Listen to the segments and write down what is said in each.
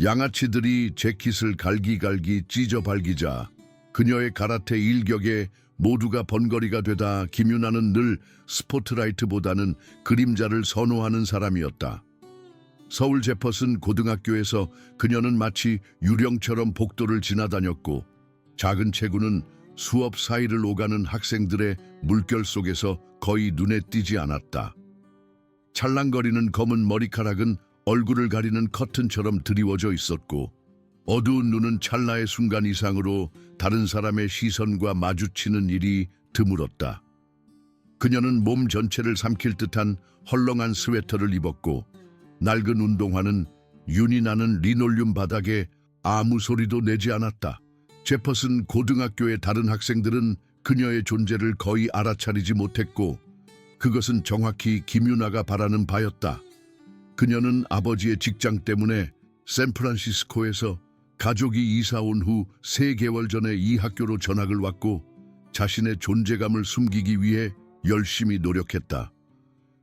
양아치들이 재킷을 갈기갈기 찢어 발기자 그녀의 가라테 일격에 모두가 번거리가 되다 김유나는 늘 스포트라이트보다는 그림자를 선호하는 사람이었다. 서울 제퍼슨 고등학교에서 그녀는 마치 유령처럼 복도를 지나다녔고 작은 체구는 수업 사이를 오가는 학생들의 물결 속에서 거의 눈에 띄지 않았다. 찰랑거리는 검은 머리카락은 얼굴을 가리는 커튼처럼 드리워져 있었고 어두운 눈은 찰나의 순간 이상으로 다른 사람의 시선과 마주치는 일이 드물었다. 그녀는 몸 전체를 삼킬 듯한 헐렁한 스웨터를 입었고 낡은 운동화는 윤이 나는 리놀륨 바닥에 아무 소리도 내지 않았다. 제퍼슨 고등학교의 다른 학생들은 그녀의 존재를 거의 알아차리지 못했고 그것은 정확히 김유나가 바라는 바였다. 그녀는 아버지의 직장 때문에 샌프란시스코에서 가족이 이사 온 후 3개월 전에 이 학교로 전학을 왔고 자신의 존재감을 숨기기 위해 열심히 노력했다.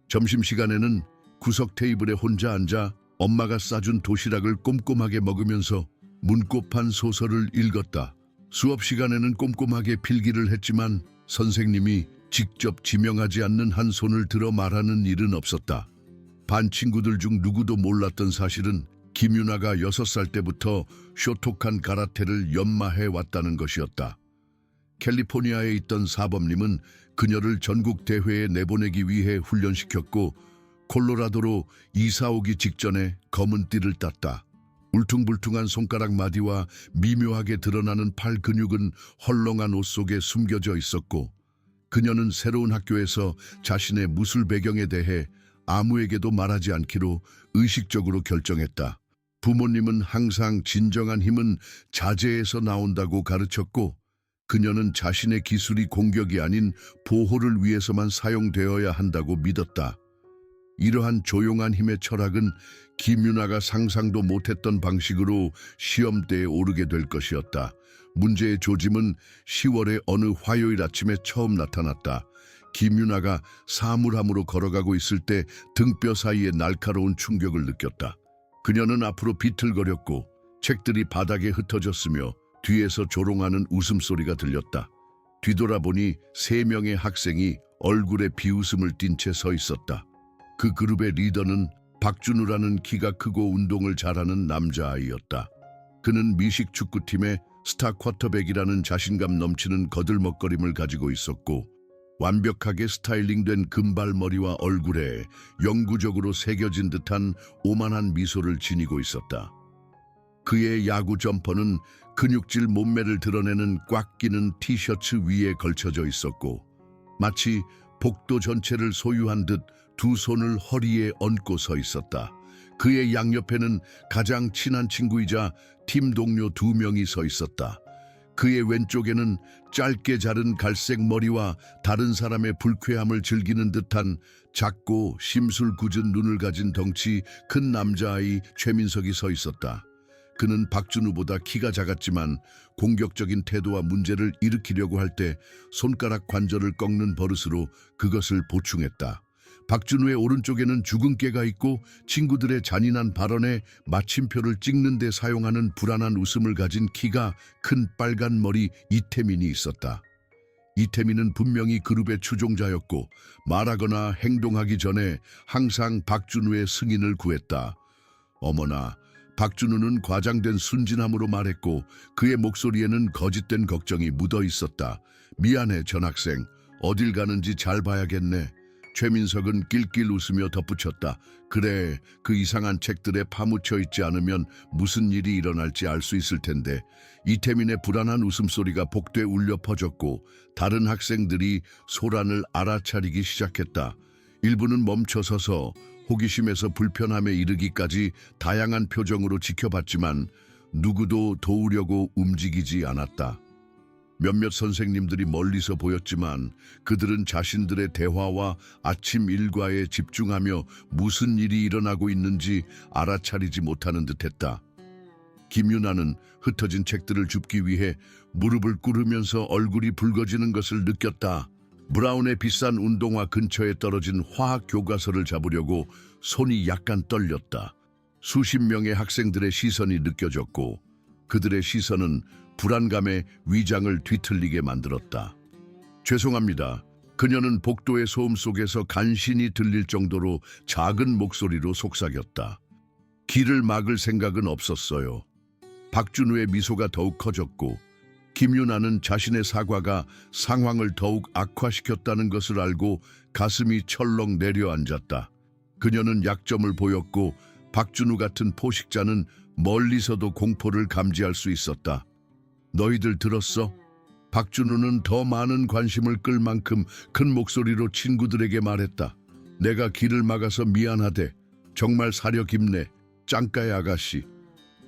점심시간에는 구석 테이블에 혼자 앉아 엄마가 싸준 도시락을 꼼꼼하게 먹으면서 문고판 소설을 읽었다. 수업 시간에는 꼼꼼하게 필기를 했지만 선생님이 직접 지명하지 않는 한 손을 들어 말하는 일은 없었다. 반 친구들 중 누구도 몰랐던 사실은 김유나가 6살 때부터 쇼톡한 가라테를 연마해 왔다는 것이었다. 캘리포니아에 있던 사범님은 그녀를 전국 대회에 내보내기 위해 훈련시켰고 콜로라도로 이사 오기 직전에 검은 띠를 땄다. 울퉁불퉁한 손가락 마디와 미묘하게 드러나는 팔 근육은 헐렁한 옷 속에 숨겨져 있었고 그녀는 새로운 학교에서 자신의 무술 배경에 대해 아무에게도 말하지 않기로 의식적으로 결정했다. 부모님은 항상 진정한 힘은 자제에서 나온다고 가르쳤고 그녀는 자신의 기술이 공격이 아닌 보호를 위해서만 사용되어야 한다고 믿었다. 이러한 조용한 힘의 철학은 김유나가 상상도 못했던 방식으로 시험대에 오르게 될 것이었다. 문제의 조짐은 10월의 어느 화요일 아침에 처음 나타났다. 김유나가 사물함으로 걸어가고 있을 때 등뼈 사이에 날카로운 충격을 느꼈다. 그녀는 앞으로 비틀거렸고 책들이 바닥에 흩어졌으며 뒤에서 조롱하는 웃음소리가 들렸다. 뒤돌아보니 3명의 학생이 얼굴에 비웃음을 띤 채 서 있었다. 그 그룹의 리더는 박준우라는 키가 크고 운동을 잘하는 남자아이였다. 그는 미식 축구팀의 스타 쿼터백이라는 자신감 넘치는 거들먹거림을 가지고 있었고 완벽하게 스타일링된 금발머리와 얼굴에 영구적으로 새겨진 듯한 오만한 미소를 지니고 있었다. 그의 야구 점퍼는 근육질 몸매를 드러내는 꽉 끼는 티셔츠 위에 걸쳐져 있었고 마치 복도 전체를 소유한 듯 두 손을 허리에 얹고 서 있었다. 그의 양옆에는 가장 친한 친구이자 팀 동료 2명이 서 있었다. 그의 왼쪽에는 짧게 자른 갈색 머리와 다른 사람의 불쾌함을 즐기는 듯한 작고 심술 굳은 눈을 가진 덩치 큰 남자아이 최민석이 서 있었다. 그는 박준우보다 키가 작았지만 공격적인 태도와 문제를 일으키려고 할 때 손가락 관절을 꺾는 버릇으로 그것을 보충했다. 박준우의 오른쪽에는 주근깨가 있고 친구들의 잔인한 발언에 마침표를 찍는 데 사용하는 불안한 웃음을 가진 키가 큰 빨간 머리 이태민이 있었다. 이태민은 분명히 그룹의 추종자였고 말하거나 행동하기 전에 항상 박준우의 승인을 구했다. 어머나, 박준우는 과장된 순진함으로 말했고 그의 목소리에는 거짓된 걱정이 묻어 있었다. 미안해 전학생, 어딜 가는지 잘 봐야겠네. 최민석은 낄낄 웃으며 덧붙였다. 그래, 그 이상한 책들에 파묻혀 있지 않으면 무슨 일이 일어날지 알 수 있을 텐데. 이태민의 불안한 웃음소리가 복도에 울려 퍼졌고 다른 학생들이 소란을 알아차리기 시작했다. 일부는 멈춰서서 호기심에서 불편함에 이르기까지 다양한 표정으로 지켜봤지만 누구도 도우려고 움직이지 않았다. 몇몇 선생님들이 멀리서 보였지만 그들은 자신들의 대화와 아침 일과에 집중하며 무슨 일이 일어나고 있는지 알아차리지 못하는 듯했다. 김유나는 흩어진 책들을 줍기 위해 무릎을 꿇으면서 얼굴이 붉어지는 것을 느꼈다. 브라운의 비싼 운동화 근처에 떨어진 화학 교과서를 잡으려고 손이 약간 떨렸다. 수십 명의 학생들의 시선이 느껴졌고 그들의 시선은 불안감에 위장을 뒤틀리게 만들었다. 죄송합니다. 그녀는 복도의 소음 속에서 간신히 들릴 정도로 작은 목소리로 속삭였다. 길을 막을 생각은 없었어요. 박준우의 미소가 더욱 커졌고 김유나는 자신의 사과가 상황을 더욱 악화시켰다는 것을 알고 가슴이 철렁 내려앉았다. 그녀는 약점을 보였고 박준우 같은 포식자는 멀리서도 공포를 감지할 수 있었다. 너희들 들었어? 박준우는 더 많은 관심을 끌 만큼 큰 목소리로 친구들에게 말했다. 내가 길을 막아서 미안하대. 정말 사려 깊네. 짱까의 아가씨.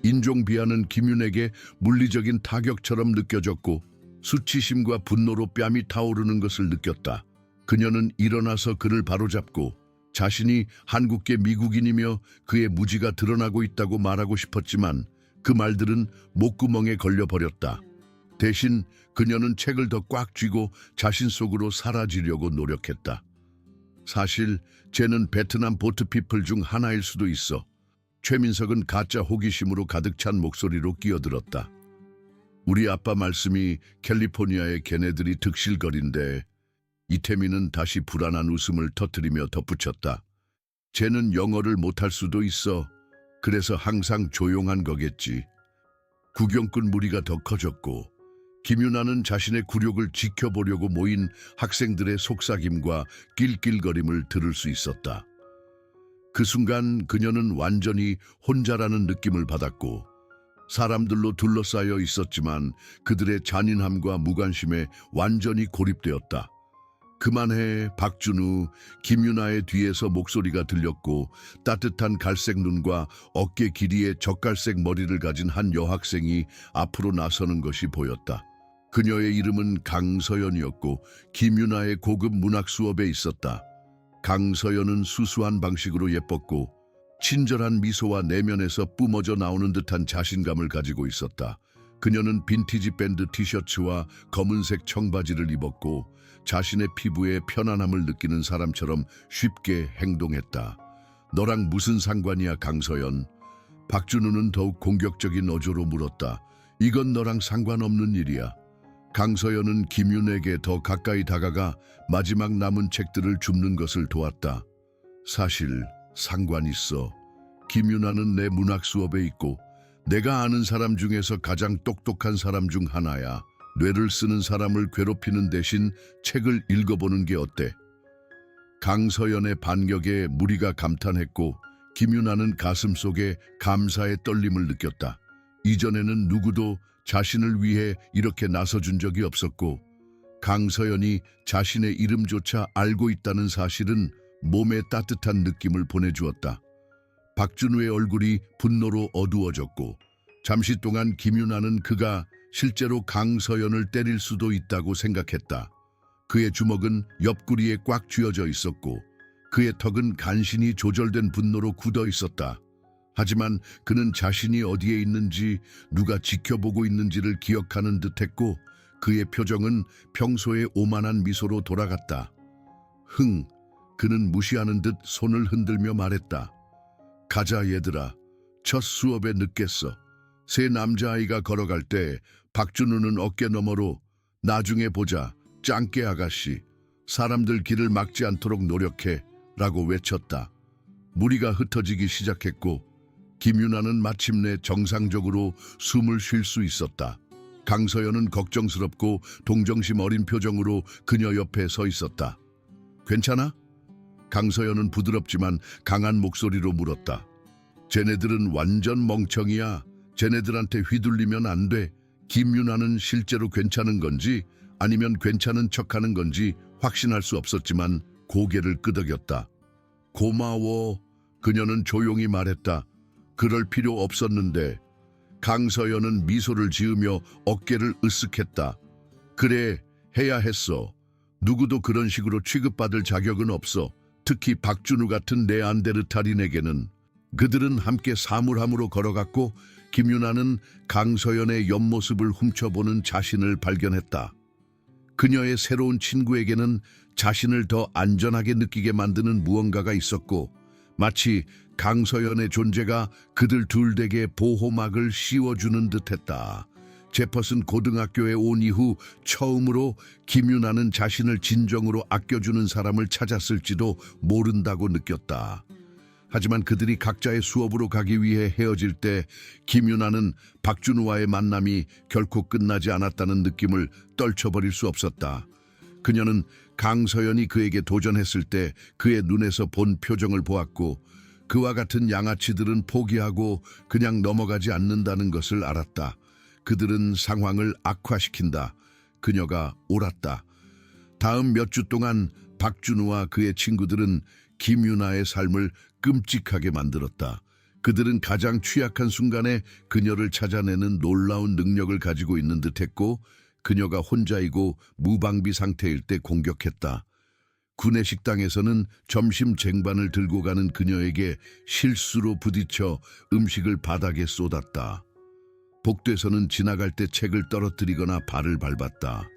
인종 비하는 김윤에게 물리적인 타격처럼 느껴졌고 수치심과 분노로 뺨이 타오르는 것을 느꼈다. 그녀는 일어나서 그를 바로잡고 자신이 한국계 미국인이며 그의 무지가 드러나고 있다고 말하고 싶었지만 그 말들은 목구멍에 걸려버렸다. 대신 그녀는 책을 더 꽉 쥐고 자신 속으로 사라지려고 노력했다. 사실 쟤는 베트남 보트피플 중 하나일 수도 있어. 최민석은 가짜 호기심으로 가득 찬 목소리로 끼어들었다. 우리 아빠 말씀이 캘리포니아의 걔네들이 득실거린데. 이태민은 다시 불안한 웃음을 터뜨리며 덧붙였다. 쟤는 영어를 못할 수도 있어. 그래서 항상 조용한 거겠지. 구경꾼 무리가 더 커졌고 김유나는 자신의 굴욕을 지켜보려고 모인 학생들의 속삭임과 낄낄거림을 들을 수 있었다. 그 순간 그녀는 완전히 혼자라는 느낌을 받았고 사람들로 둘러싸여 있었지만 그들의 잔인함과 무관심에 완전히 고립되었다. 그만해. 박준우. 김유나의 뒤에서 목소리가 들렸고 따뜻한 갈색 눈과 어깨 길이의 젓갈색 머리를 가진 한 여학생이 앞으로 나서는 것이 보였다. 그녀의 이름은 강서연이었고 김유나의 고급 문학 수업에 있었다. 강서연은 수수한 방식으로 예뻤고 친절한 미소와 내면에서 뿜어져 나오는 듯한 자신감을 가지고 있었다. 그녀는 빈티지 밴드 티셔츠와 검은색 청바지를 입었고 자신의 피부에 편안함을 느끼는 사람처럼 쉽게 행동했다. 너랑 무슨 상관이야, 강서연? 박준우는 더욱 공격적인 어조로 물었다. 이건 너랑 상관없는 일이야. 강서연은 김윤에게 더 가까이 다가가 마지막 남은 책들을 줍는 것을 도왔다. 사실 상관 있어. 김윤아는 내 문학 수업에 있고 내가 아는 사람 중에서 가장 똑똑한 사람 중 하나야. 뇌를 쓰는 사람을 괴롭히는 대신 책을 읽어보는 게 어때? 강서연의 반격에 무리가 감탄했고 김윤아는 가슴속에 감사의 떨림을 느꼈다. 이전에는 누구도 자신을 위해 이렇게 나서준 적이 없었고 강서연이 자신의 이름조차 알고 있다는 사실은 몸에 따뜻한 느낌을 보내주었다. 박준우의 얼굴이 분노로 어두워졌고 잠시 동안 김윤아는 그가 실제로 강서연을 때릴 수도 있다고 생각했다. 그의 주먹은 옆구리에 꽉 쥐어져 있었고 그의 턱은 간신히 조절된 분노로 굳어 있었다. 하지만 그는 자신이 어디에 있는지 누가 지켜보고 있는지를 기억하는 듯했고 그의 표정은 평소의 오만한 미소로 돌아갔다. 흥, 그는 무시하는 듯 손을 흔들며 말했다. 가자 얘들아, 첫 수업에 늦겠어. 세 남자아이가 걸어갈 때 박준우는 어깨 너머로 나중에 보자, 짱깨 아가씨. 사람들 길을 막지 않도록 노력해 라고 외쳤다. 무리가 흩어지기 시작했고 김윤아는 마침내 정상적으로 숨을 쉴 수 있었다. 강서연은 걱정스럽고 동정심 어린 표정으로 그녀 옆에 서 있었다. 괜찮아? 강서연은 부드럽지만 강한 목소리로 물었다. 쟤네들은 완전 멍청이야. 쟤네들한테 휘둘리면 안 돼. 김윤아는 실제로 괜찮은 건지 아니면 괜찮은 척하는 건지 확신할 수 없었지만 고개를 끄덕였다. 고마워. 그녀는 조용히 말했다. 그럴 필요 없었는데. 강서연은 미소를 지으며 어깨를 으쓱했다. 그래, 해야 했어. 누구도 그런 식으로 취급받을 자격은 없어. 특히 박준우 같은 네안데르탈인에게는. 그들은 함께 사물함으로 걸어갔고 김윤아는 강서연의 옆모습을 훔쳐보는 자신을 발견했다. 그녀의 새로운 친구에게는 자신을 더 안전하게 느끼게 만드는 무언가가 있었고 마치 강서연의 존재가 그들 둘에게 보호막을 씌워주는 듯했다. 제퍼슨 고등학교에 온 이후 처음으로 김유나는 자신을 진정으로 아껴주는 사람을 찾았을지도 모른다고 느꼈다. 하지만 그들이 각자의 수업으로 가기 위해 헤어질 때 김유나는 박준우와의 만남이 결코 끝나지 않았다는 느낌을 떨쳐버릴 수 없었다. 그녀는 강서연이 그에게 도전했을 때 그의 눈에서 본 표정을 보았고 그와 같은 양아치들은 포기하고 그냥 넘어가지 않는다는 것을 알았다. 그들은 상황을 악화시킨다. 그녀가 옳았다. 다음 몇 주 동안 박준우와 그의 친구들은 김유나의 삶을 끔찍하게 만들었다. 그들은 가장 취약한 순간에 그녀를 찾아내는 놀라운 능력을 가지고 있는 듯했고 그녀가 혼자이고 무방비 상태일 때 공격했다. 구내 식당에서는 점심 쟁반을 들고 가는 그녀에게 실수로 부딪혀 음식을 바닥에 쏟았다. 복도에서는 지나갈 때 책을 떨어뜨리거나 발을 밟았다.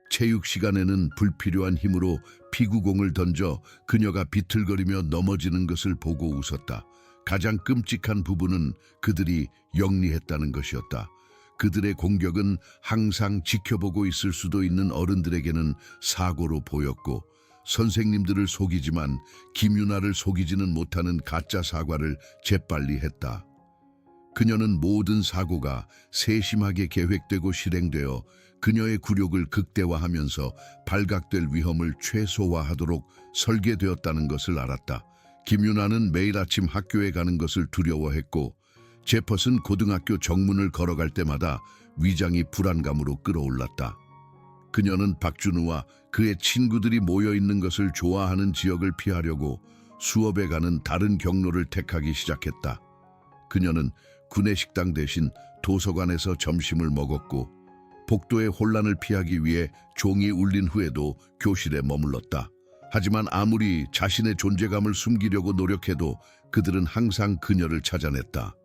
체육 시간에는 불필요한 힘으로 피구공을 던져 그녀가 비틀거리며 넘어지는 것을 보고 웃었다. 가장 끔찍한 부분은 그들이 영리했다는 것이었다. 그들의 공격은 항상 지켜보고 있을 수도 있는 어른들에게는 사고로 보였고 선생님들을 속이지만 김유나를 속이지는 못하는 가짜 사과를 재빨리 했다. 그녀는 모든 사고가 세심하게 계획되고 실행되어 그녀의 굴욕을 극대화하면서 발각될 위험을 최소화하도록 설계되었다는 것을 알았다. 김유나는 매일 아침 학교에 가는 것을 두려워했고 제퍼슨 고등학교 정문을 걸어갈 때마다 위장이 불안감으로 끓어올랐다. 그녀는 박준우와 그의 친구들이 모여있는 것을 좋아하는 지역을 피하려고 수업에 가는 다른 경로를 택하기 시작했다. 그녀는 구내식당 대신 도서관에서 점심을 먹었고 복도의 혼란을 피하기 위해 종이 울린 후에도 교실에 머물렀다. 하지만 아무리 자신의 존재감을 숨기려고 노력해도 그들은 항상 그녀를 찾아냈다.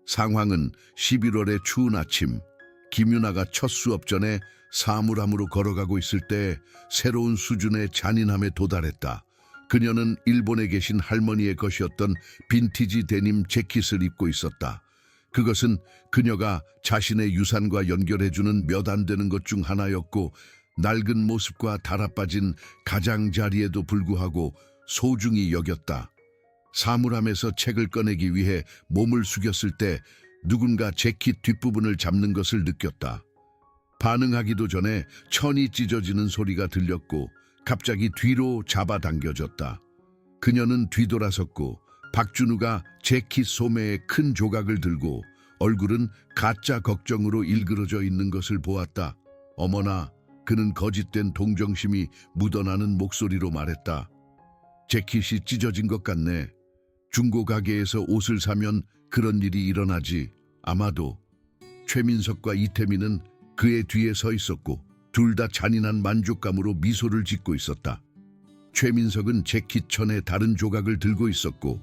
상황은 11월의 추운 아침, 김유나가 첫 수업 전에 사물함으로 걸어가고 있을 때 새로운 수준의 잔인함에 도달했다. 그녀는 일본에 계신 할머니의 것이었던 빈티지 데님 재킷을 입고 있었다. 그것은 그녀가 자신의 유산과 연결해주는 몇 안 되는 것 중 하나였고 낡은 모습과 달아빠진 가장자리에도 불구하고 소중히 여겼다. 사물함에서 책을 꺼내기 위해 몸을 숙였을 때 누군가 재킷 뒷부분을 잡는 것을 느꼈다. 반응하기도 전에 천이 찢어지는 소리가 들렸고 갑자기 뒤로 잡아당겨졌다. 그녀는 뒤돌아섰고 박준우가 재킷 소매의 큰 조각을 들고 얼굴은 가짜 걱정으로 일그러져 있는 것을 보았다. 어머나, 그는 거짓된 동정심이 묻어나는 목소리로 말했다. 재킷이 찢어진 것 같네. 중고 가게에서 옷을 사면 그런 일이 일어나지. 아마도. 최민석과 이태민은 그의 뒤에 서 있었고 둘 다 잔인한 만족감으로 미소를 짓고 있었다. 최민석은 재킷 천에 다른 조각을 들고 있었고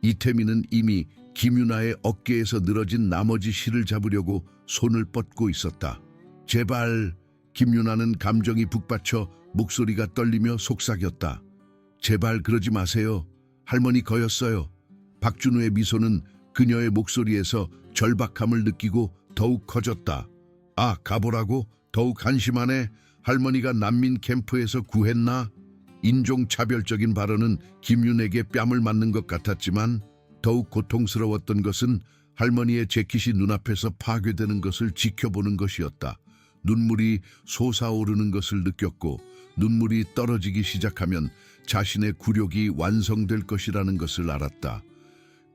이태민은 이미 김유나의 어깨에서 늘어진 나머지 실을 잡으려고 손을 뻗고 있었다. 제발. 김유나는 감정이 북받쳐 목소리가 떨리며 속삭였다. 제발 그러지 마세요. 할머니 거였어요. 박준우의 미소는 그녀의 목소리에서 절박함을 느끼고 더욱 커졌다. 아, 가보라고? 더욱 한심하네. 할머니가 난민 캠프에서 구했나? 인종차별적인 발언은 김윤에게 뺨을 맞는 것 같았지만 더욱 고통스러웠던 것은 할머니의 재킷이 눈앞에서 파괴되는 것을 지켜보는 것이었다. 눈물이 솟아오르는 것을 느꼈고 눈물이 떨어지기 시작하면 자신의 굴욕이 완성될 것이라는 것을 알았다.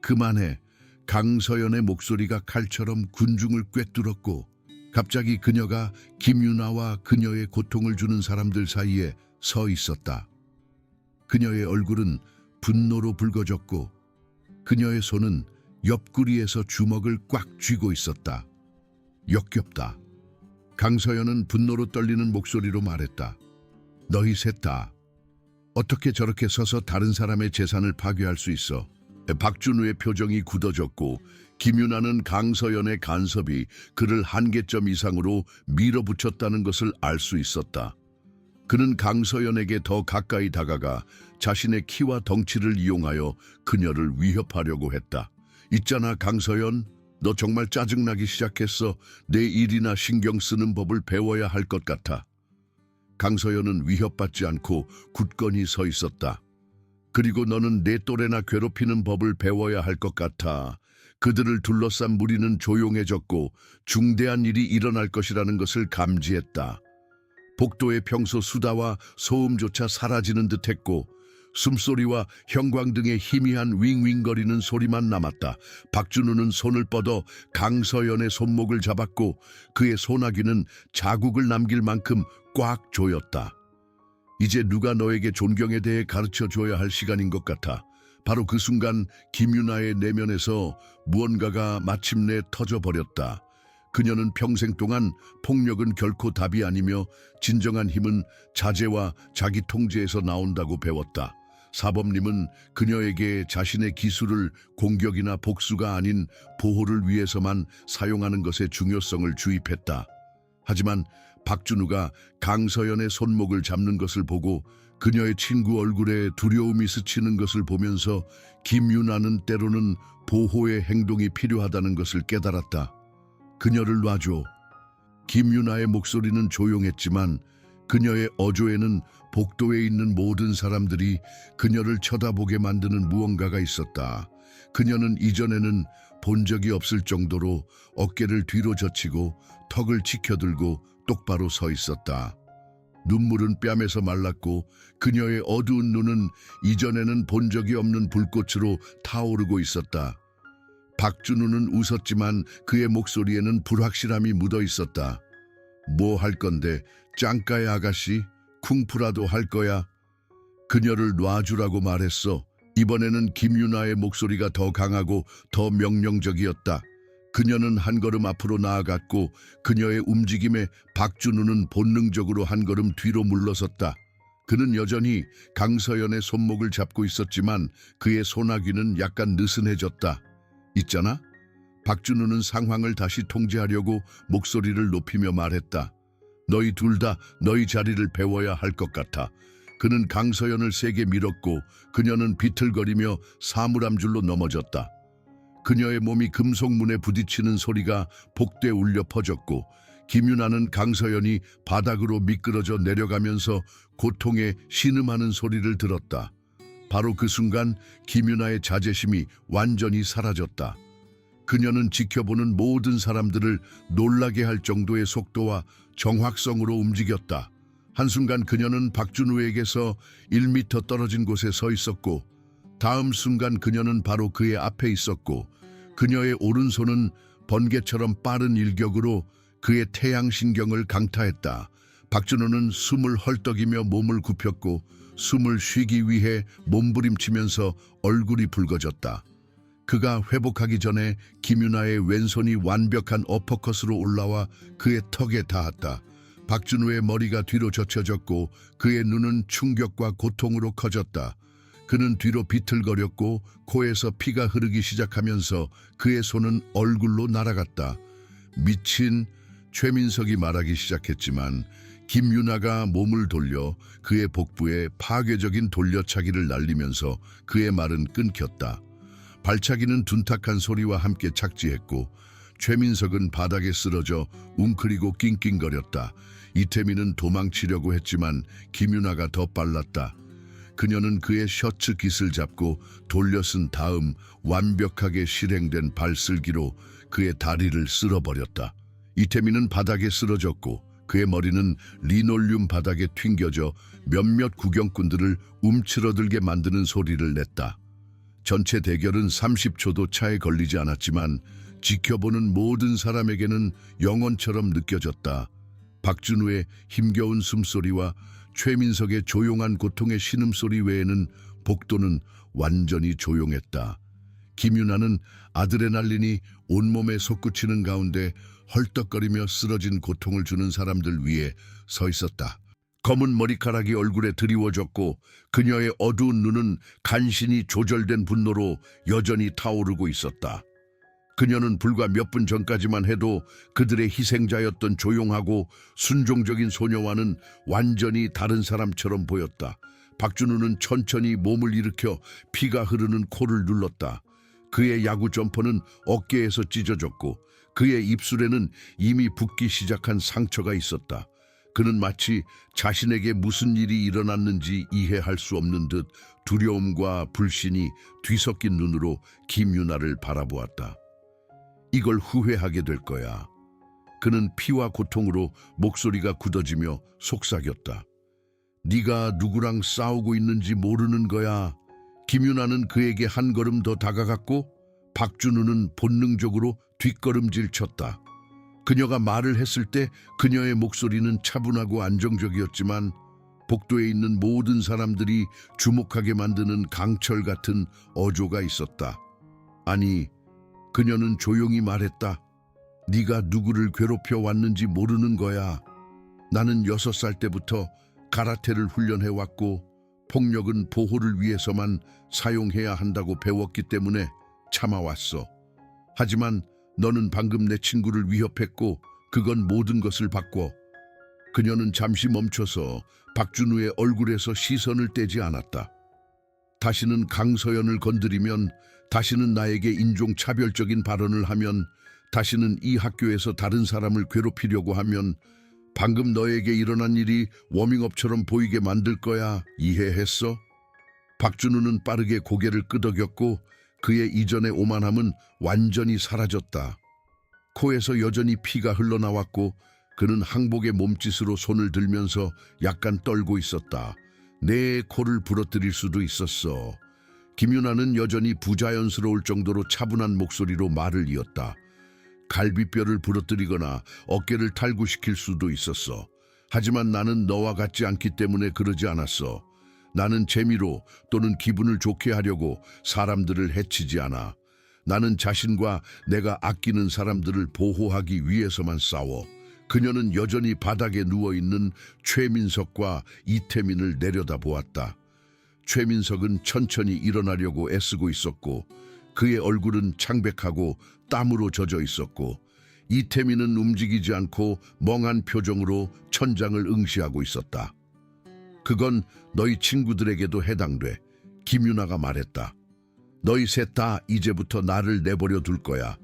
그만해. 강서연의 목소리가 칼처럼 군중을 꿰뚫었고 갑자기 그녀가 김유나와 그녀의 고통을 주는 사람들 사이에 서 있었다. 그녀의 얼굴은 분노로 붉어졌고 그녀의 손은 옆구리에서 주먹을 꽉 쥐고 있었다. 역겹다. 강서연은 분노로 떨리는 목소리로 말했다. 너희 셋 다 어떻게 저렇게 서서 다른 사람의 재산을 파괴할 수 있어? 박준우의 표정이 굳어졌고 김유나는 강서연의 간섭이 그를 한계점 이상으로 밀어붙였다는 것을 알 수 있었다. 그는 강서연에게 더 가까이 다가가 자신의 키와 덩치를 이용하여 그녀를 위협하려고 했다. 있잖아, 강서연. 너 정말 짜증나기 시작했어. 내 일이나 신경 쓰는 법을 배워야 할 것 같아. 강서연은 위협받지 않고 굳건히 서 있었다. 그리고 너는 내 또래나 괴롭히는 법을 배워야 할 것 같아. 그들을 둘러싼 무리는 조용해졌고 중대한 일이 일어날 것이라는 것을 감지했다. 복도의 평소 수다와 소음조차 사라지는 듯했고 숨소리와 형광등의 희미한 윙윙거리는 소리만 남았다. 박준우는 손을 뻗어 강서연의 손목을 잡았고 그의 소나귀는 자국을 남길 만큼 꽉 조였다. 이제 누가 너에게 존경에 대해 가르쳐줘야 할 시간인 것 같아. 바로 그 순간 김유나의 내면에서 무언가가 마침내 터져버렸다. 그녀는 평생 동안 폭력은 결코 답이 아니며 진정한 힘은 자제와 자기 통제에서 나온다고 배웠다. 사범님은 그녀에게 자신의 기술을 공격이나 복수가 아닌 보호를 위해서만 사용하는 것의 중요성을 주입했다. 하지만 박준우가 강서연의 손목을 잡는 것을 보고 그녀의 친구 얼굴에 두려움이 스치는 것을 보면서 김유나는 때로는 보호의 행동이 필요하다는 것을 깨달았다. 그녀를 놔줘. 김유나의 목소리는 조용했지만 그녀의 어조에는 복도에 있는 모든 사람들이 그녀를 쳐다보게 만드는 무언가가 있었다. 그녀는 이전에는 본 적이 없을 정도로 어깨를 뒤로 젖히고 턱을 치켜들고 똑바로 서 있었다. 눈물은 뺨에서 말랐고 그녀의 어두운 눈은 이전에는 본 적이 없는 불꽃으로 타오르고 있었다. 박준우는 웃었지만 그의 목소리에는 불확실함이 묻어 있었다. 뭐 할 건데, 짱까의 아가씨? 쿵푸라도 할 거야? 그녀를 놔주라고 말했어. 이번에는 김유나의 목소리가 더 강하고 더 명령적이었다. 그녀는 한 걸음 앞으로 나아갔고 그녀의 움직임에 박준우는 본능적으로 한 걸음 뒤로 물러섰다. 그는 여전히 강서연의 손목을 잡고 있었지만 그의 소나귀는 약간 느슨해졌다. 있잖아? 박준우는 상황을 다시 통제하려고 목소리를 높이며 말했다. 너희 둘 다 너희 자리를 배워야 할 것 같아. 그는 강서연을 세게 밀었고 그녀는 비틀거리며 사물함줄로 넘어졌다. 그녀의 몸이 금속문에 부딪히는 소리가 복도에 울려 퍼졌고 김유나는 강서연이 바닥으로 미끄러져 내려가면서 고통에 신음하는 소리를 들었다. 바로 그 순간 김유나의 자제심이 완전히 사라졌다. 그녀는 지켜보는 모든 사람들을 놀라게 할 정도의 속도와 정확성으로 움직였다. 한순간 그녀는 박준우에게서 1미터 떨어진 곳에 서 있었고 다음 순간 그녀는 바로 그의 앞에 있었고 그녀의 오른손은 번개처럼 빠른 일격으로 그의 태양신경을 강타했다. 박준우는 숨을 헐떡이며 몸을 굽혔고 숨을 쉬기 위해 몸부림치면서 얼굴이 붉어졌다. 그가 회복하기 전에 김유나의 왼손이 완벽한 어퍼컷으로 올라와 그의 턱에 닿았다. 박준우의 머리가 뒤로 젖혀졌고 그의 눈은 충격과 고통으로 커졌다. 그는 뒤로 비틀거렸고 코에서 피가 흐르기 시작하면서 그의 손은 얼굴로 날아갔다. 미친, 최민석이 말하기 시작했지만 김유나가 몸을 돌려 그의 복부에 파괴적인 돌려차기를 날리면서 그의 말은 끊겼다. 발차기는 둔탁한 소리와 함께 착지했고 최민석은 바닥에 쓰러져 웅크리고 낑낑거렸다. 이태민은 도망치려고 했지만 김유나가 더 빨랐다. 그녀는 그의 셔츠 깃을 잡고 돌려 쓴 다음 완벽하게 실행된 발슬기로 그의 다리를 쓸어버렸다. 이태민은 바닥에 쓰러졌고 그의 머리는 리놀륨 바닥에 튕겨져 몇몇 구경꾼들을 움츠러들게 만드는 소리를 냈다. 전체 대결은 30초도 차에 걸리지 않았지만 지켜보는 모든 사람에게는 영원처럼 느껴졌다. 박준우의 힘겨운 숨소리와 최민석의 조용한 고통의 신음소리 외에는 복도는 완전히 조용했다. 김유나는 아드레날린이 온몸에 솟구치는 가운데 헐떡거리며 쓰러진 고통을 주는 사람들 위에 서 있었다. 검은 머리카락이 얼굴에 드리워졌고 그녀의 어두운 눈은 간신히 조절된 분노로 여전히 타오르고 있었다. 그녀는 불과 몇 분 전까지만 해도 그들의 희생자였던 조용하고 순종적인 소녀와는 완전히 다른 사람처럼 보였다. 박준우는 천천히 몸을 일으켜 피가 흐르는 코를 눌렀다. 그의 야구 점퍼는 어깨에서 찢어졌고 그의 입술에는 이미 붓기 시작한 상처가 있었다. 그는 마치 자신에게 무슨 일이 일어났는지 이해할 수 없는 듯 두려움과 불신이 뒤섞인 눈으로 김유나를 바라보았다. 이걸 후회하게 될 거야. 그는 피와 고통으로 목소리가 굳어지며 속삭였다. 네가 누구랑 싸우고 있는지 모르는 거야. 김유나는 그에게 한 걸음 더 다가갔고 박준우는 본능적으로 뒷걸음질 쳤다. 그녀가 말을 했을 때 그녀의 목소리는 차분하고 안정적이었지만 복도에 있는 모든 사람들이 주목하게 만드는 강철 같은 어조가 있었다. 아니, 그녀는 조용히 말했다. 네가 누구를 괴롭혀 왔는지 모르는 거야. 나는 6살 때부터 가라테를 훈련해왔고 폭력은 보호를 위해서만 사용해야 한다고 배웠기 때문에 참아왔어. 하지만 너는 방금 내 친구를 위협했고 그건 모든 것을 바꿔. 그녀는 잠시 멈춰서 박준우의 얼굴에서 시선을 떼지 않았다. 다시는 강서연을 건드리면, 다시는 나에게 인종차별적인 발언을 하면, 다시는 이 학교에서 다른 사람을 괴롭히려고 하면 방금 너에게 일어난 일이 워밍업처럼 보이게 만들 거야. 이해했어? 박준우는 빠르게 고개를 끄덕였고 그의 이전의 오만함은 완전히 사라졌다. 코에서 여전히 피가 흘러나왔고 그는 항복의 몸짓으로 손을 들면서 약간 떨고 있었다. 내 코를 부러뜨릴 수도 있었어. 김유나는 여전히 부자연스러울 정도로 차분한 목소리로 말을 이었다. 갈비뼈를 부러뜨리거나 어깨를 탈구시킬 수도 있었어. 하지만 나는 너와 같지 않기 때문에 그러지 않았어. 나는 재미로 또는 기분을 좋게 하려고 사람들을 해치지 않아. 나는 자신과 내가 아끼는 사람들을 보호하기 위해서만 싸워. 그녀는 여전히 바닥에 누워있는 최민석과 이태민을 내려다보았다. 최민석은 천천히 일어나려고 애쓰고 있었고 그의 얼굴은 창백하고 땀으로 젖어 있었고 이태민은 움직이지 않고 멍한 표정으로 천장을 응시하고 있었다. 그건 너희 친구들에게도 해당돼. 김유나가 말했다. 너희 셋 다 이제부터 나를 내버려 둘 거야.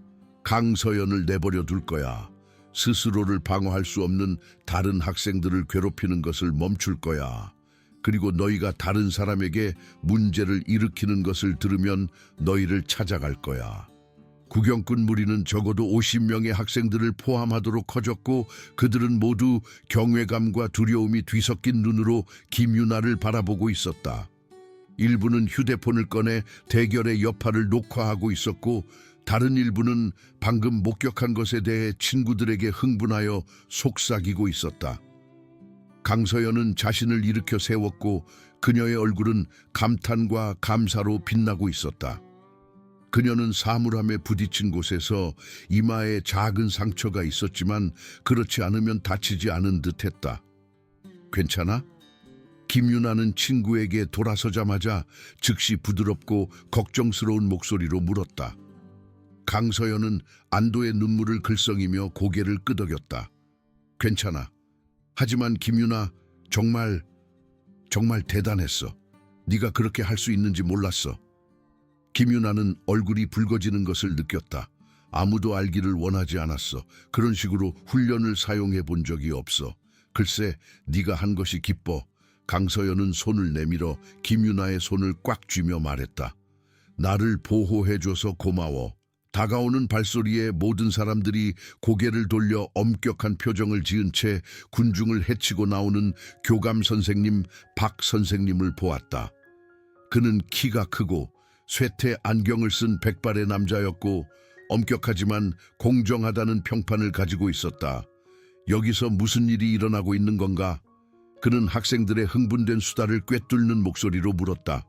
강서연을 내버려 둘 거야. 스스로를 방어할 수 없는 다른 학생들을 괴롭히는 것을 멈출 거야. 그리고 너희가 다른 사람에게 문제를 일으키는 것을 들으면 너희를 찾아갈 거야. 구경꾼 무리는 적어도 50명의 학생들을 포함하도록 커졌고 그들은 모두 경외감과 두려움이 뒤섞인 눈으로 김유나를 바라보고 있었다. 일부는 휴대폰을 꺼내 대결의 여파를 녹화하고 있었고 다른 일부는 방금 목격한 것에 대해 친구들에게 흥분하여 속삭이고 있었다. 강서연은 자신을 일으켜 세웠고 그녀의 얼굴은 감탄과 감사로 빛나고 있었다. 그녀는 사물함에 부딪힌 곳에서 이마에 작은 상처가 있었지만 그렇지 않으면 다치지 않은 듯했다. 괜찮아? 김유나는 친구에게 돌아서자마자 즉시 부드럽고 걱정스러운 목소리로 물었다. 강서연은 안도의 눈물을 글썽이며 고개를 끄덕였다. 괜찮아. 하지만 김유나, 정말 대단했어. 네가 그렇게 할 수 있는지 몰랐어. 김유나는 얼굴이 붉어지는 것을 느꼈다. 아무도 알기를 원하지 않았어. 그런 식으로 훈련을 사용해 본 적이 없어. 글쎄, 네가 한 것이 기뻐. 강서연은 손을 내밀어 김유나의 손을 꽉 쥐며 말했다. 나를 보호해줘서 고마워. 다가오는 발소리에 모든 사람들이 고개를 돌려 엄격한 표정을 지은 채 군중을 헤치고 나오는 교감 선생님 박 선생님을 보았다. 그는 키가 크고 쇠퇴 안경을 쓴 백발의 남자였고 엄격하지만 공정하다는 평판을 가지고 있었다. 여기서 무슨 일이 일어나고 있는 건가? 그는 학생들의 흥분된 수다를 꿰뚫는 목소리로 물었다.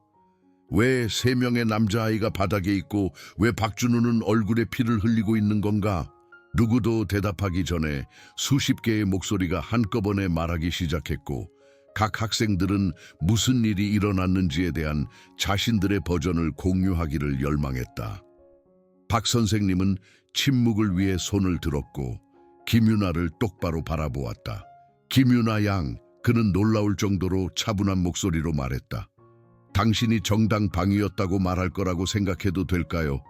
왜 3명의 남자아이가 바닥에 있고 왜 박준우는 얼굴에 피를 흘리고 있는 건가? 누구도 대답하기 전에 수십 개의 목소리가 한꺼번에 말하기 시작했고 각 학생들은 무슨 일이 일어났는지에 대한 자신들의 버전을 공유하기를 열망했다. 박 선생님은 침묵을 위해 손을 들었고 김유나를 똑바로 바라보았다. 김유나 양, 그는 놀라울 정도로 차분한 목소리로 말했다. 당신이 정당 방위였다고 말할 거라고 생각해도 될까요?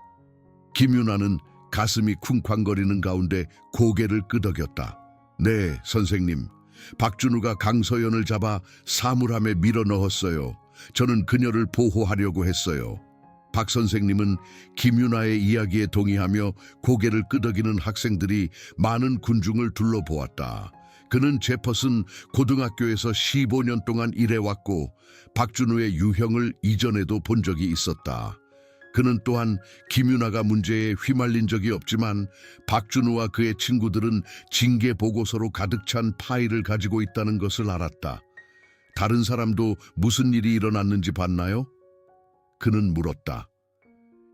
김윤아는 가슴이 쿵쾅거리는 가운데 고개를 끄덕였다. 네, 선생님. 박준우가 강서연을 잡아 사물함에 밀어넣었어요. 저는 그녀를 보호하려고 했어요. 박 선생님은 김윤아의 이야기에 동의하며 고개를 끄덕이는 학생들이 많은 군중을 둘러보았다. 그는 제퍼슨 고등학교에서 15년 동안 일해왔고 박준우의 유형을 이전에도 본 적이 있었다. 그는 또한 김윤아가 문제에 휘말린 적이 없지만 박준우와 그의 친구들은 징계 보고서로 가득 찬 파일을 가지고 있다는 것을 알았다. 다른 사람도 무슨 일이 일어났는지 봤나요? 그는 물었다.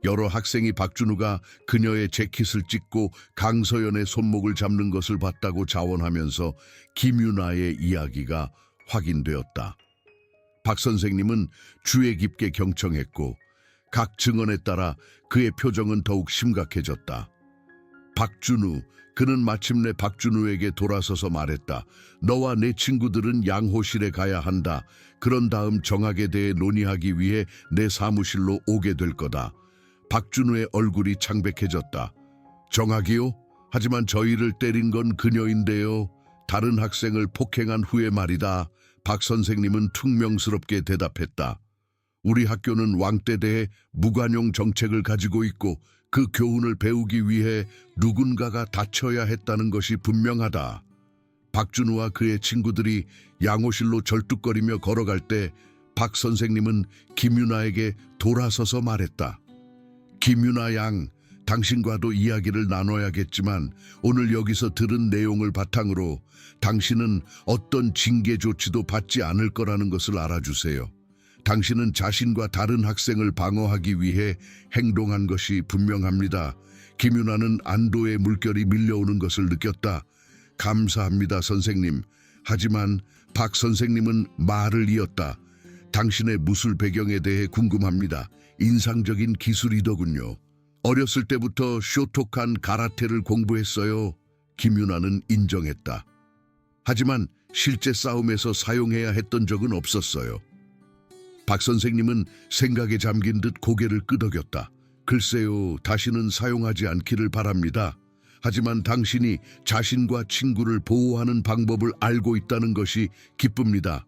여러 학생이 박준우가 그녀의 재킷을 찢고 강서연의 손목을 잡는 것을 봤다고 자원하면서 김윤아의 이야기가 확인되었다. 박 선생님은 주의 깊게 경청했고 각 증언에 따라 그의 표정은 더욱 심각해졌다. 박준우, 그는 마침내 박준우에게 돌아서서 말했다. 너와 내 친구들은 양호실에 가야 한다. 그런 다음 정학에 대해 논의하기 위해 내 사무실로 오게 될 거다. 박준우의 얼굴이 창백해졌다. 정학이요? 하지만 저희를 때린 건 그녀인데요. 다른 학생을 폭행한 후에 말이다. 박 선생님은 퉁명스럽게 대답했다. 우리 학교는 왕따대에 무관용 정책을 가지고 있고 그 교훈을 배우기 위해 누군가가 다쳐야 했다는 것이 분명하다. 박준우와 그의 친구들이 양호실로 절뚝거리며 걸어갈 때 박 선생님은 김윤아에게 돌아서서 말했다. 김윤아 양, 당신과도 이야기를 나눠야겠지만 오늘 여기서 들은 내용을 바탕으로 당신은 어떤 징계 조치도 받지 않을 거라는 것을 알아주세요. 당신은 자신과 다른 학생을 방어하기 위해 행동한 것이 분명합니다. 김윤아는 안도의 물결이 밀려오는 것을 느꼈다. 감사합니다, 선생님. 하지만 박 선생님은 말을 이었다. 당신의 무술 배경에 대해 궁금합니다. 인상적인 기술이더군요. 어렸을 때부터 쇼토칸 가라테를 공부했어요. 김윤아는 인정했다. 하지만 실제 싸움에서 사용해야 했던 적은 없었어요. 박 선생님은 생각에 잠긴 듯 고개를 끄덕였다. 글쎄요, 다시는 사용하지 않기를 바랍니다. 하지만 당신이 자신과 친구를 보호하는 방법을 알고 있다는 것이 기쁩니다.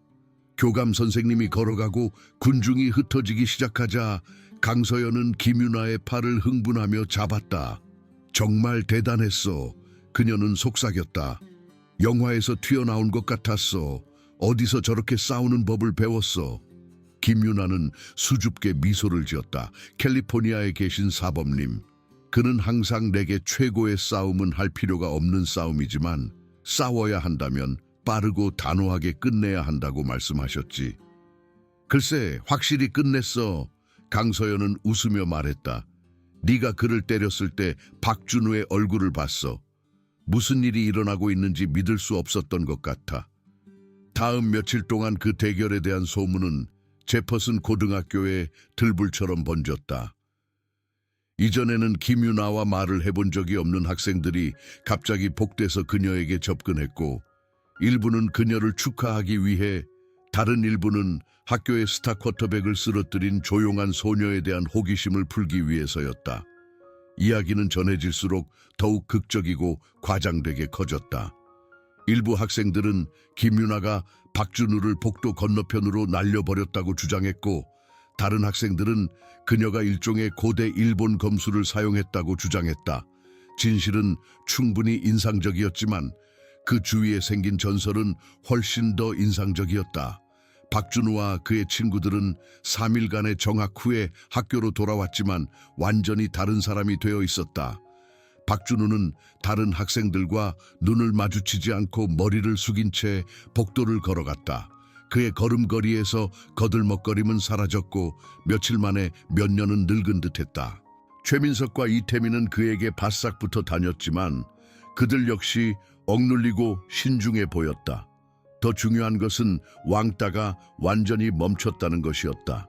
교감 선생님이 걸어가고 군중이 흩어지기 시작하자 강서연은 김윤아의 팔을 흥분하며 잡았다. 정말 대단했어. 그녀는 속삭였다. 영화에서 튀어나온 것 같았어. 어디서 저렇게 싸우는 법을 배웠어. 김윤아는 수줍게 미소를 지었다. 캘리포니아에 계신 사범님. 그는 항상 내게 최고의 싸움은 할 필요가 없는 싸움이지만 싸워야 한다면 빠르고 단호하게 끝내야 한다고 말씀하셨지. 글쎄, 확실히 끝냈어. 강서연은 웃으며 말했다. 네가 그를 때렸을 때 박준우의 얼굴을 봤어. 무슨 일이 일어나고 있는지 믿을 수 없었던 것 같아. 다음 며칠 동안 그 대결에 대한 소문은 제퍼슨 고등학교에 들불처럼 번졌다. 이전에는 김윤아와 말을 해본 적이 없는 학생들이 갑자기 복돼서 그녀에게 접근했고 일부는 그녀를 축하하기 위해 다른 일부는 학교의 스타 쿼터백을 쓰러뜨린 조용한 소녀에 대한 호기심을 풀기 위해서였다. 이야기는 전해질수록 더욱 극적이고 과장되게 커졌다. 일부 학생들은 김윤아가 박준우를 복도 건너편으로 날려버렸다고 주장했고 다른 학생들은 그녀가 일종의 고대 일본 검수를 사용했다고 주장했다. 진실은 충분히 인상적이었지만 그 주위에 생긴 전설은 훨씬 더 인상적이었다. 박준우와 그의 친구들은 3일간의 정학 후에 학교로 돌아왔지만 완전히 다른 사람이 되어 있었다. 박준우는 다른 학생들과 눈을 마주치지 않고 머리를 숙인 채 복도를 걸어갔다. 그의 걸음걸이에서 거들먹거림은 사라졌고 며칠 만에 몇 년은 늙은 듯했다. 최민석과 이태민은 그에게 바싹 붙어 다녔지만 그들 역시 억눌리고 신중해 보였다. 더 중요한 것은 왕따가 완전히 멈췄다는 것이었다.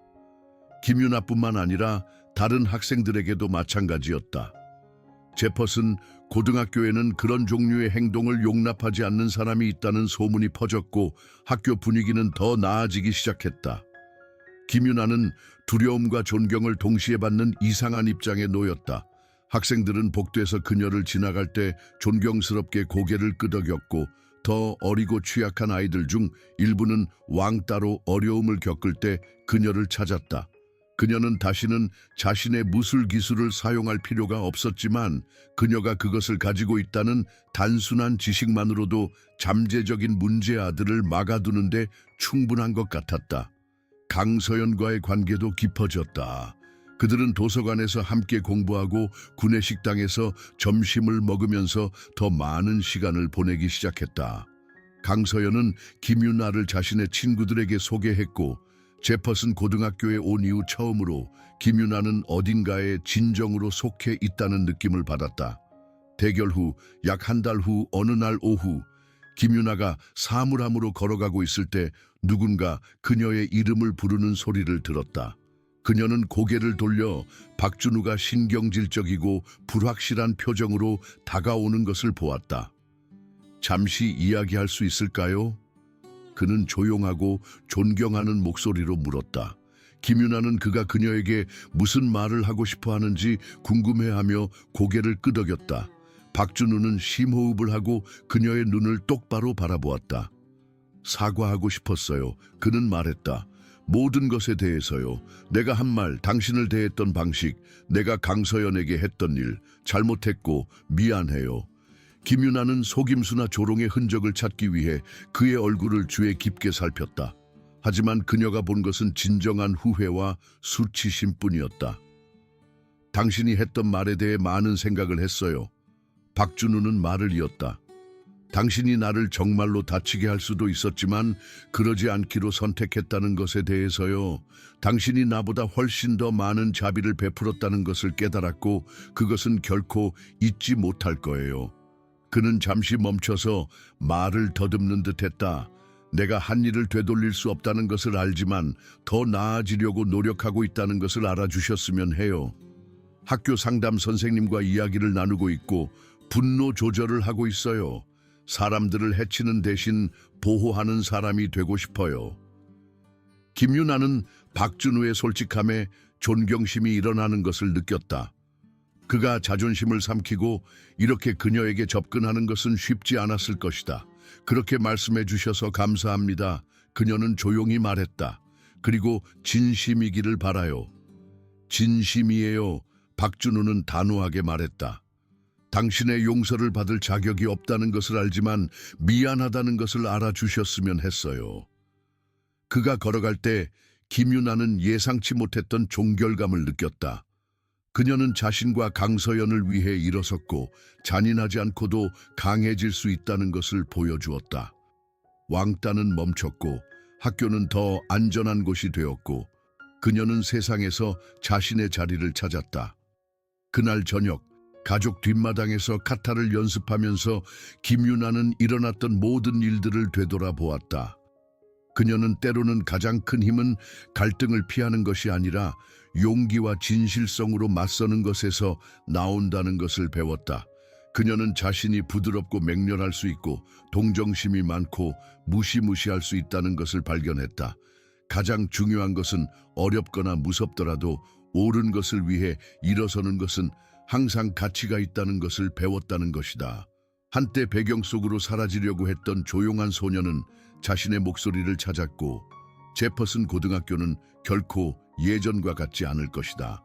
김윤아뿐만 아니라 다른 학생들에게도 마찬가지였다. 제퍼슨 고등학교에는 그런 종류의 행동을 용납하지 않는 사람이 있다는 소문이 퍼졌고 학교 분위기는 더 나아지기 시작했다. 김윤아는 두려움과 존경을 동시에 받는 이상한 입장에 놓였다. 학생들은 복도에서 그녀를 지나갈 때 존경스럽게 고개를 끄덕였고 더 어리고 취약한 아이들 중 일부는 왕따로 어려움을 겪을 때 그녀를 찾았다. 그녀는 다시는 자신의 무술 기술을 사용할 필요가 없었지만 그녀가 그것을 가지고 있다는 단순한 지식만으로도 잠재적인 문제 아들을 막아두는데 충분한 것 같았다. 강서연과의 관계도 깊어졌다. 그들은 도서관에서 함께 공부하고 구내식당에서 점심을 먹으면서 더 많은 시간을 보내기 시작했다. 강서연은 김윤아를 자신의 친구들에게 소개했고 제퍼슨 고등학교에 온 이후 처음으로 김윤아는 어딘가에 진정으로 속해 있다는 느낌을 받았다. 대결 후 약 한 달 후 어느 날 오후 김윤아가 사물함으로 걸어가고 있을 때 누군가 그녀의 이름을 부르는 소리를 들었다. 그녀는 고개를 돌려 박준우가 신경질적이고 불확실한 표정으로 다가오는 것을 보았다. 잠시 이야기할 수 있을까요? 그는 조용하고 존경하는 목소리로 물었다. 김윤아는 그가 그녀에게 무슨 말을 하고 싶어 하는지 궁금해하며 고개를 끄덕였다. 박준우는 심호흡을 하고 그녀의 눈을 똑바로 바라보았다. 사과하고 싶었어요. 그는 말했다. 모든 것에 대해서요. 내가 한 말, 당신을 대했던 방식, 내가 강서연에게 했던 일, 잘못했고 미안해요. 김윤아는 속임수나 조롱의 흔적을 찾기 위해 그의 얼굴을 주에 깊게 살폈다. 하지만 그녀가 본 것은 진정한 후회와 수치심뿐이었다. 당신이 했던 말에 대해 많은 생각을 했어요. 박준우는 말을 이었다. 당신이 나를 정말로 다치게 할 수도 있었지만 그러지 않기로 선택했다는 것에 대해서요. 당신이 나보다 훨씬 더 많은 자비를 베풀었다는 것을 깨달았고 그것은 결코 잊지 못할 거예요. 그는 잠시 멈춰서 말을 더듬는 듯했다. 내가 한 일을 되돌릴 수 없다는 것을 알지만 더 나아지려고 노력하고 있다는 것을 알아주셨으면 해요. 학교 상담 선생님과 이야기를 나누고 있고 분노 조절을 하고 있어요. 사람들을 해치는 대신 보호하는 사람이 되고 싶어요. 김윤아는 박준우의 솔직함에 존경심이 일어나는 것을 느꼈다. 그가 자존심을 삼키고 이렇게 그녀에게 접근하는 것은 쉽지 않았을 것이다. 그렇게 말씀해 주셔서 감사합니다. 그녀는 조용히 말했다. 그리고 진심이기를 바라요. 진심이에요. 박준우는 단호하게 말했다. 당신의 용서를 받을 자격이 없다는 것을 알지만 미안하다는 것을 알아주셨으면 했어요. 그가 걸어갈 때 김윤아는 예상치 못했던 종결감을 느꼈다. 그녀는 자신과 강서연을 위해 일어섰고 잔인하지 않고도 강해질 수 있다는 것을 보여주었다. 왕따는 멈췄고 학교는 더 안전한 곳이 되었고 그녀는 세상에서 자신의 자리를 찾았다. 그날 저녁 가족 뒷마당에서 카타를 연습하면서 김윤아는 일어났던 모든 일들을 되돌아보았다. 그녀는 때로는 가장 큰 힘은 갈등을 피하는 것이 아니라 용기와 진실성으로 맞서는 것에서 나온다는 것을 배웠다. 그녀는 자신이 부드럽고 맹렬할 수 있고 동정심이 많고 무시무시할 수 있다는 것을 발견했다. 가장 중요한 것은 어렵거나 무섭더라도 옳은 것을 위해 일어서는 것은 항상 가치가 있다는 것을 배웠다는 것이다. 한때 배경 속으로 사라지려고 했던 조용한 소녀는 자신의 목소리를 찾았고 제퍼슨 고등학교는 결코 예전과 같지 않을 것이다.